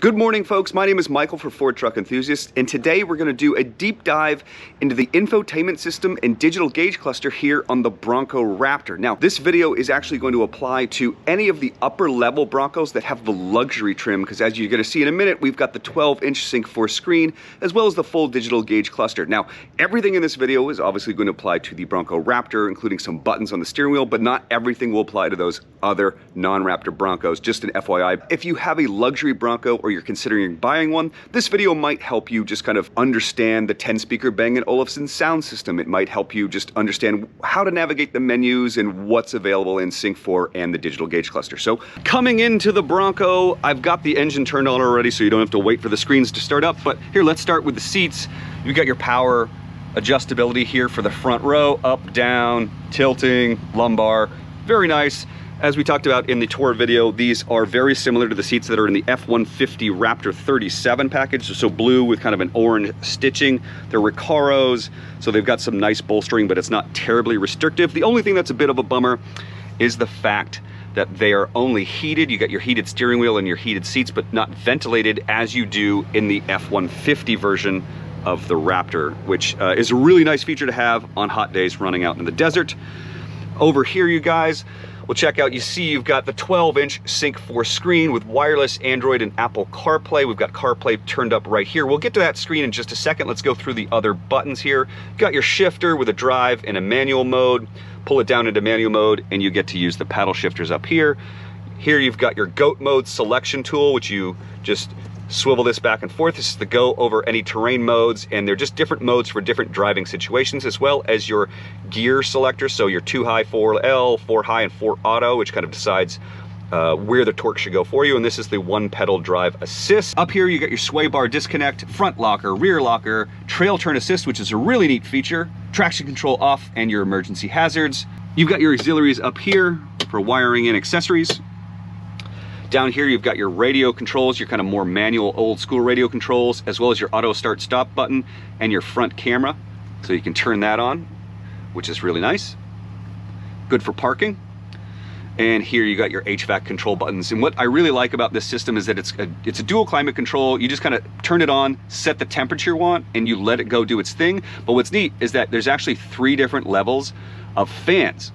Good morning, folks. My name is Michael for Ford Truck Enthusiast, and today we're going to do a deep dive into the infotainment system and digital gauge cluster here on the Bronco Raptor. Now, this video is actually going to apply to any of the upper level Broncos that have the luxury trim, because as you're going to see in a minute, we've got the 12-inch Sync 4 screen, as well as the full digital gauge cluster. Now, everything in this video is obviously going to apply to the Bronco Raptor, including some buttons on the steering wheel, but not everything will apply to those other non-Raptor Broncos. Just an FYI, if you have a luxury Bronco or you're considering buying one, this video might help you just kind of understand the 10-speaker Bang & Olufsen sound system. It might help you just understand how to navigate the menus and what's available in Sync 4 and the digital gauge cluster. So coming into the Bronco, I've got the engine turned on already, so you don't have to wait for the screens to start up. But here, let's start with the seats. You've got your power adjustability here for the front row, up, down, tilting, lumbar. Very nice. As we talked about in the tour video, these are very similar to the seats that are in the F-150 Raptor 37 package, so blue with kind of an orange stitching. They're Recaros, so they've got some nice bolstering, but it's not terribly restrictive. The only thing that's a bit of a bummer is the fact that they are only heated. You got your heated steering wheel and your heated seats, but not ventilated as you do in the F-150 version of the Raptor, which is a really nice feature to have on hot days running out in the desert. Over here, you guys, we'll check out, you see you've got the 12-inch Sync 4 screen with wireless Android and Apple CarPlay. We've got CarPlay turned up right here. We'll get to that screen in just a second. Let's go through the other buttons here. You've got your shifter with a drive and a manual mode. Pull it down into manual mode and you get to use the paddle shifters up here. Here you've got your GOAT mode selection tool, which you just swivel this back and forth. This is the go over any terrain modes, and they're just different modes for different driving situations, as well as your gear selector. So your 2 high, 4 L, 4 high, and 4 auto, which kind of decides where the torque should go for you. And this is the 1-pedal drive assist. Up here, you got your sway bar disconnect, front locker, rear locker, trail turn assist, which is a really neat feature, traction control off, and your emergency hazards. You've got your auxiliaries up here for wiring and accessories. Down here, you've got your radio controls, your kind of more manual, old school radio controls, as well as your auto start stop button and your front camera. So you can turn that on, which is really nice. Good for parking. And here you got your HVAC control buttons. And what I really like about this system is that it's a dual climate control. You just kind of turn it on, set the temperature you want, and you let it go do its thing. But what's neat is that there's actually 3 different levels of fans.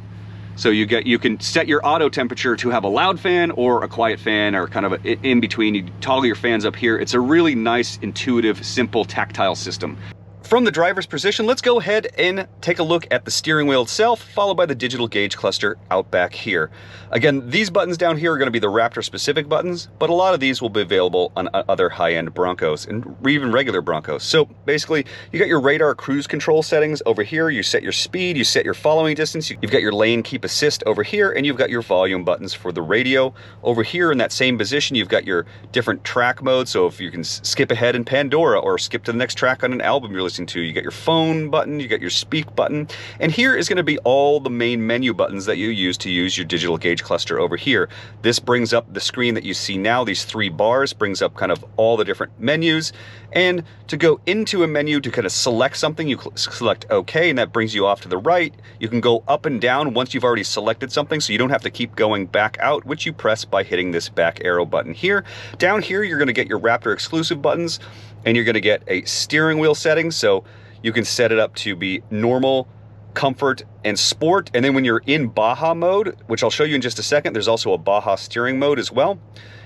So you can set your auto temperature to have a loud fan or a quiet fan, or kind of in between. You toggle your fans up here. It's a really nice, intuitive, simple, tactile system. From the driver's position, let's go ahead and take a look at the steering wheel itself, followed by the digital gauge cluster out back here. Again, these buttons down here are going to be the Raptor specific buttons, but a lot of these will be available on other high-end Broncos and even regular Broncos. So basically, you got your radar cruise control settings over here. You set your speed, you set your following distance. You've got your lane keep assist over here, and you've got your volume buttons for the radio. Over here in that same position, you've got your different track modes. So if you can skip ahead in Pandora or skip to the next track on an album you're listening to, you got your phone button, you got your speak button, and here is going to be all the main menu buttons that you use to use your digital gauge cluster over here. This brings up the screen that you see now. These 3 bars brings up kind of all the different menus, and to go into a menu to kind of select something, you select OK, and that brings you off to the right. You can go up and down once you've already selected something, so you don't have to keep going back out, which you press by hitting this back arrow button here. Down here, you're going to get your Raptor exclusive buttons, and you're going to get a steering wheel setting, so you can set it up to be normal, comfort, and sport. And then when you're in Baja mode, which I'll show you in just a second, there's also a Baja steering mode as well.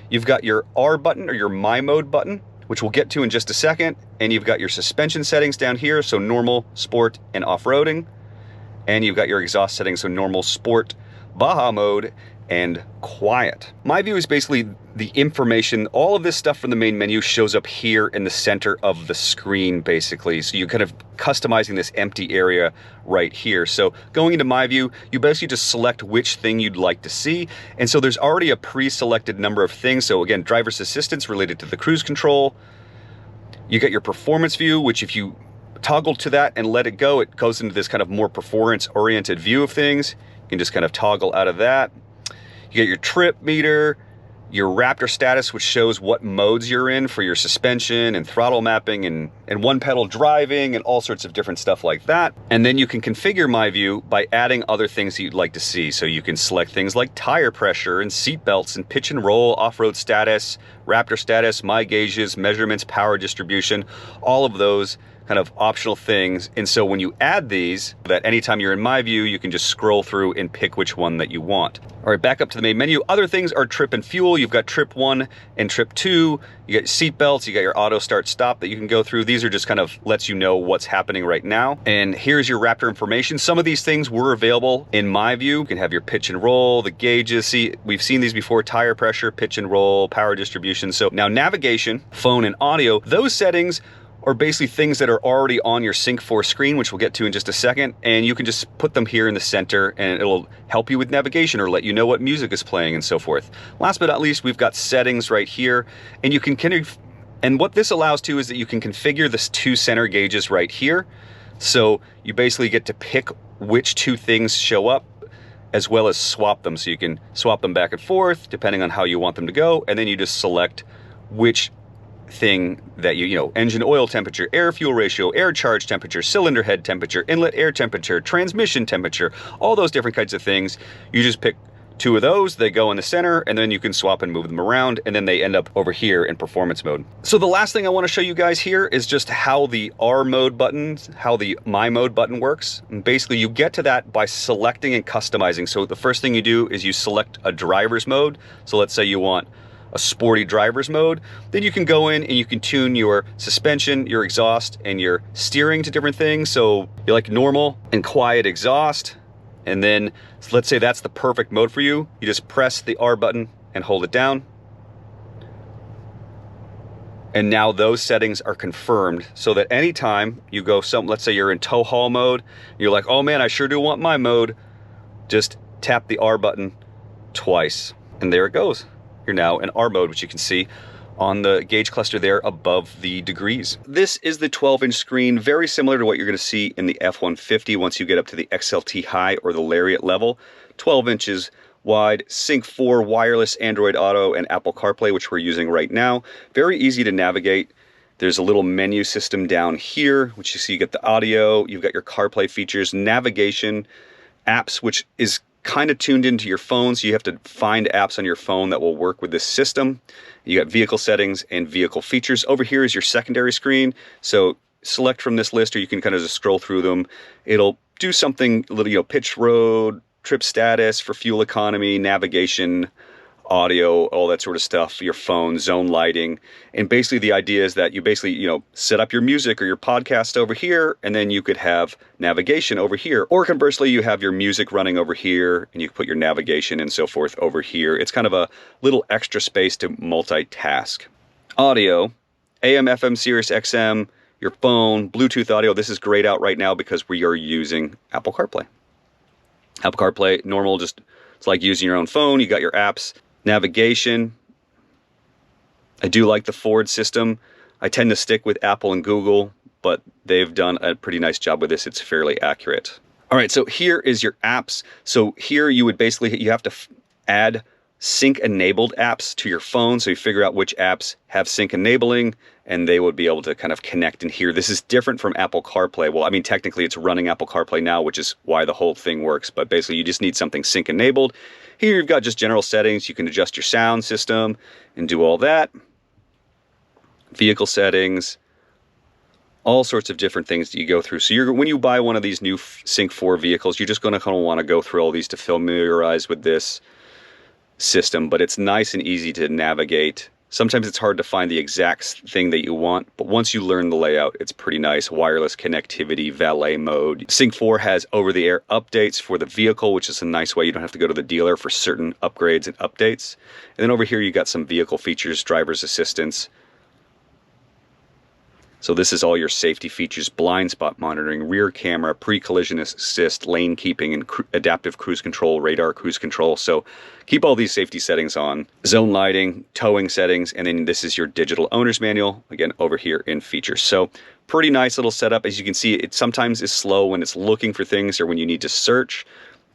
You've got your R button, or your My Mode button, which we'll get to in just a second. And you've got your suspension settings down here, so normal, sport, and off-roading. And you've got your exhaust settings, so normal, sport, Baja mode, and quiet. My view is basically the information, all of this stuff from the main menu shows up here in the center of the screen, basically. So you're kind of customizing this empty area right here. So going into my view, you basically just select which thing you'd like to see. And so there's already a pre-selected number of things. So again, driver's assistance related to the cruise control. You get your performance view, which if you toggle to that and let it go, it goes into this kind of more performance-oriented view of things. You can just kind of toggle out of that. You get your trip meter, your Raptor status, which shows what modes you're in for your suspension and throttle mapping and one pedal driving and all sorts of different stuff like that. And then you can configure My View by adding other things that you'd like to see. So you can select things like tire pressure and seat belts and pitch and roll, off-road status, Raptor status, my gauges, measurements, power distribution, all of those kind of optional things. And so when you add these, that anytime you're in My View, you can just scroll through and pick which one that you want. All right, back up to the main menu. Other things are trip and fuel. You've got trip 1 and trip 2. You got seat belts, you got your auto start stop that you can go through. These are just kind of lets you know what's happening right now. And here's your Raptor information. Some of these things were available in My View. You can have your pitch and roll, the gauges. See, we've seen these before: tire pressure, pitch and roll, power distribution. So now navigation, phone and audio, those settings are basically things that are already on your Sync 4 screen, which we'll get to in just a second, and you can just put them here in the center and it'll help you with navigation or let you know what music is playing and so forth. Last but not least, we've got settings right here, and you can and what this allows to is that you can configure the 2 center gauges right here. So you basically get to pick which 2 things show up, as well as swap them. So you can swap them back and forth depending on how you want them to go, and then you just select which thing that you know, engine oil temperature, air fuel ratio, air charge temperature, cylinder head temperature, inlet air temperature, transmission temperature, all those different kinds of things. You just pick 2 of those, they go in the center, and then you can swap and move them around, and then they end up over here in performance mode. So the last thing I want to show you guys here is just how the R mode button, how the My Mode button works. And basically you get to that by selecting and customizing. So the first thing you do is you select a driver's mode. So let's say you want a sporty driver's mode. Then you can go in and you can tune your suspension, your exhaust, and your steering to different things. So you like normal and quiet exhaust. And then let's say that's the perfect mode for you. You just press the R button and hold it down. And now those settings are confirmed so that anytime you go let's say you're in tow haul mode, you're like, oh man, I sure do want my mode. Just tap the R button twice and there it goes. You're now in R mode, which you can see on the gauge cluster there above the degrees. This is the 12-inch screen, very similar to what you're going to see in the F-150 once you get up to the XLT High or the Lariat level. 12 inches wide, Sync 4 wireless Android Auto and Apple CarPlay, which we're using right now. Very easy to navigate. There's a little menu system down here, which you see you get the audio, you've got your CarPlay features, navigation, apps, which is kind of tuned into your phone, so you have to find apps on your phone that will work with this system. You got vehicle settings and vehicle features. Over here is your secondary screen, so select from this list or you can kind of just scroll through them. It'll do something a little, you know, pitch road, trip status for fuel economy, navigation, audio, all that sort of stuff, your phone, zone lighting. And basically the idea is that you basically, you know, set up your music or your podcast over here, and then you could have navigation over here. Or conversely, you have your music running over here and you can put your navigation and so forth over here. It's kind of a little extra space to multitask. Audio, AM, FM, Sirius XM, your phone, Bluetooth audio. This is grayed out right now because we are using Apple CarPlay. Apple CarPlay, normal, just it's like using your own phone. You got your apps. Navigation. I do like the Ford system. I tend to stick with Apple and Google, but they've done a pretty nice job with this. It's fairly accurate. All right, so here is your apps. So here you would basically, you have to add sync enabled apps to your phone. So you figure out which apps have sync enabling and they would be able to kind of connect in here. This is different from Apple CarPlay. Well, I mean, technically it's running Apple CarPlay now, which is why the whole thing works. But basically you just need something sync enabled. Here you've got just general settings. You can adjust your sound system and do all that. Vehicle settings, all sorts of different things that you go through. So when you buy one of these new Sync 4 vehicles, you're just going to kind of want to go through all these to familiarize with this system, but it's nice and easy to navigate. Sometimes it's hard to find the exact thing that you want, but once you learn the layout, it's pretty nice. Wireless connectivity, valet mode. Sync 4 has over-the-air updates for the vehicle, which is a nice way. You don't have to go to the dealer for certain upgrades and updates. And then over here, you got some vehicle features, driver's assistance. So this is all your safety features: blind spot monitoring, rear camera, pre-collision assist, lane keeping, and adaptive cruise control, radar cruise control. So keep all these safety settings on. Zone lighting, towing settings, and then this is your digital owner's manual, again, over here in features. So pretty nice little setup. As you can see, it sometimes is slow when it's looking for things or when you need to search,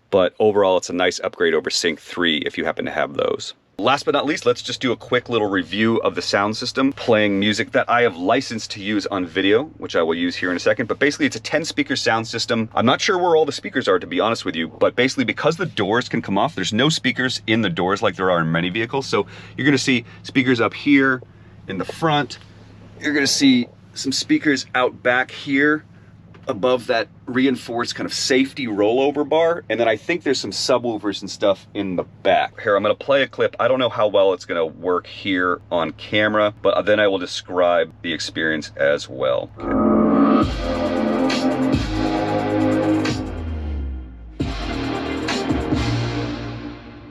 but overall it's a nice upgrade over Sync 3 if you happen to have those. Last but not least, let's just do a quick little review of the sound system, playing music that I have licensed to use on video, which I will use here in a second. But basically, it's a 10-speaker sound system. I'm not sure where all the speakers are, to be honest with you, but basically because the doors can come off, there's no speakers in the doors like there are in many vehicles. So you're gonna see speakers up here in the front. You're gonna see some speakers out back here above that reinforced kind of safety rollover bar, and then I think there's some subwoofers and stuff in the back. Here, I'm gonna play a clip. I don't know how well it's gonna work here on camera, but then I will describe the experience as well. Okay.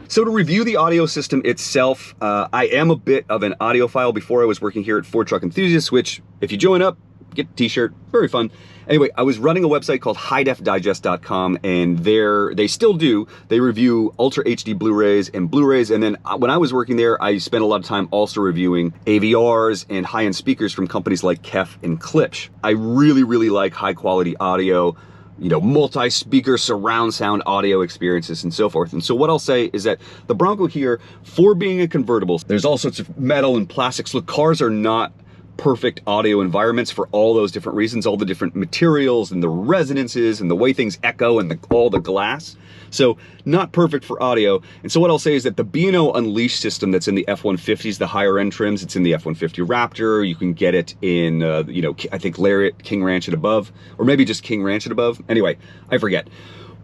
So to review the audio system itself, I am a bit of an audiophile. Before I was working here at Ford Truck Enthusiasts, which if you join up, get a t-shirt, very fun. Anyway, I was running a website called highdefdigest.com, and they still do, they review Ultra HD Blu-rays and Blu-rays, and then when I was working there, I spent a lot of time also reviewing AVRs and high-end speakers from companies like Kef and Klipsch. I really, really like high-quality audio, you know, multi-speaker surround sound audio experiences and so forth. And so what I'll say is that the Bronco here, for being a convertible, there's all sorts of metal and plastics. Look, cars are not perfect audio environments for all those different reasons, all the different materials and the resonances and the way things echo and all the glass. So not perfect for audio. And so what I'll say is that the B&O Unleashed system that's in the F-150s, the higher end trims, it's in the F-150 Raptor. You can get it in, you know, I think Lariat, King Ranch and above, or maybe just King Ranch and above. Anyway, I forget.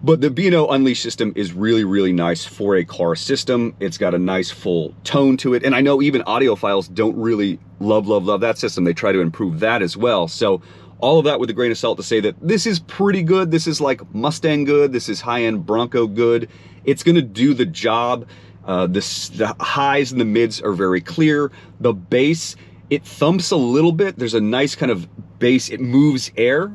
But the B&O Unleashed system is really, really nice for a car system. It's got a nice full tone to it. And I know even audiophiles don't really love that system. They try to improve that as well. So all of that with a grain of salt to say that this is pretty good. This is like Mustang good. This is high-end Bronco good. It's gonna do the job. The highs and the mids are very clear. The bass, it thumps a little bit. There's a nice kind of bass. It moves air.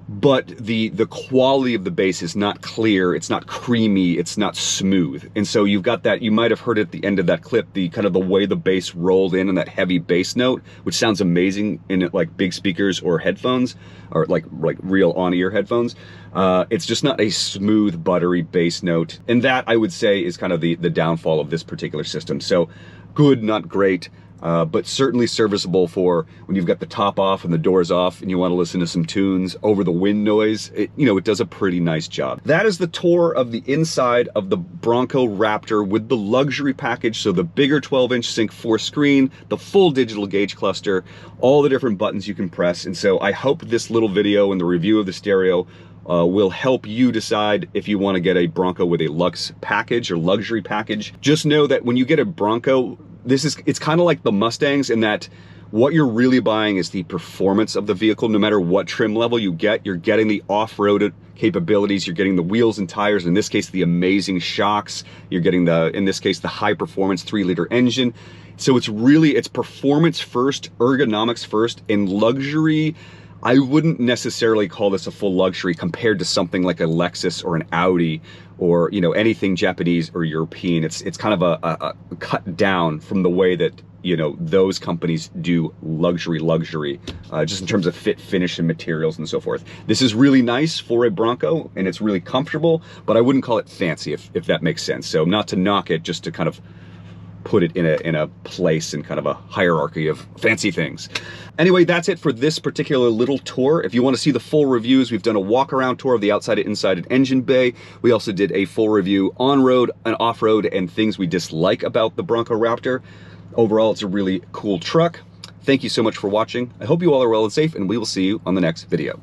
But the quality of the bass is not clear, it's not creamy, it's not smooth. And so you've got that, you might have heard at the end of that clip, the kind of the way the bass rolled in and that heavy bass note, which sounds amazing in like big speakers or headphones, or like real on-ear headphones. It's just not a smooth, buttery bass note. And that, I would say, is kind of the downfall of this particular system. So good, not great. But certainly serviceable for when you've got the top off and the doors off and you want to listen to some tunes over the wind noise. You know, it does a pretty nice job. That is the tour of the inside of the Bronco Raptor with the luxury package. So the bigger 12-inch Sync 4 screen, the full digital gauge cluster, all the different buttons you can press. And so I hope this little video and the review of the stereo will help you decide if you want to get a Bronco with a luxe package or luxury package. Just know that when you get a Bronco, it's kind of like the Mustangs in that what you're really buying is the performance of the vehicle. No matter what trim level you get, you're getting the off-road capabilities, you're getting the wheels and tires, in this case, the amazing shocks, you're getting in this case, the high performance 3-liter engine. So it's performance first, ergonomics first, and luxury. I wouldn't necessarily call this a full luxury compared to something like a Lexus or an Audi or, you know, anything Japanese or European. It's kind of a cut down from the way that, you know, those companies do luxury, just in terms of fit, finish, and materials and so forth. This is really nice for a Bronco and it's really comfortable, but I wouldn't call it fancy, if that makes sense. So not to knock it, just to kind of put it in a place in kind of a hierarchy of fancy things. Anyway, that's it for this particular little tour. If you want to see the full reviews, we've done a walk around tour of the outside and inside and engine bay. We also did a full review on-road and off-road and things we dislike about the Bronco Raptor. Overall, it's a really cool truck. Thank you so much for watching. I hope you all are well and safe, and we will see you on the next video.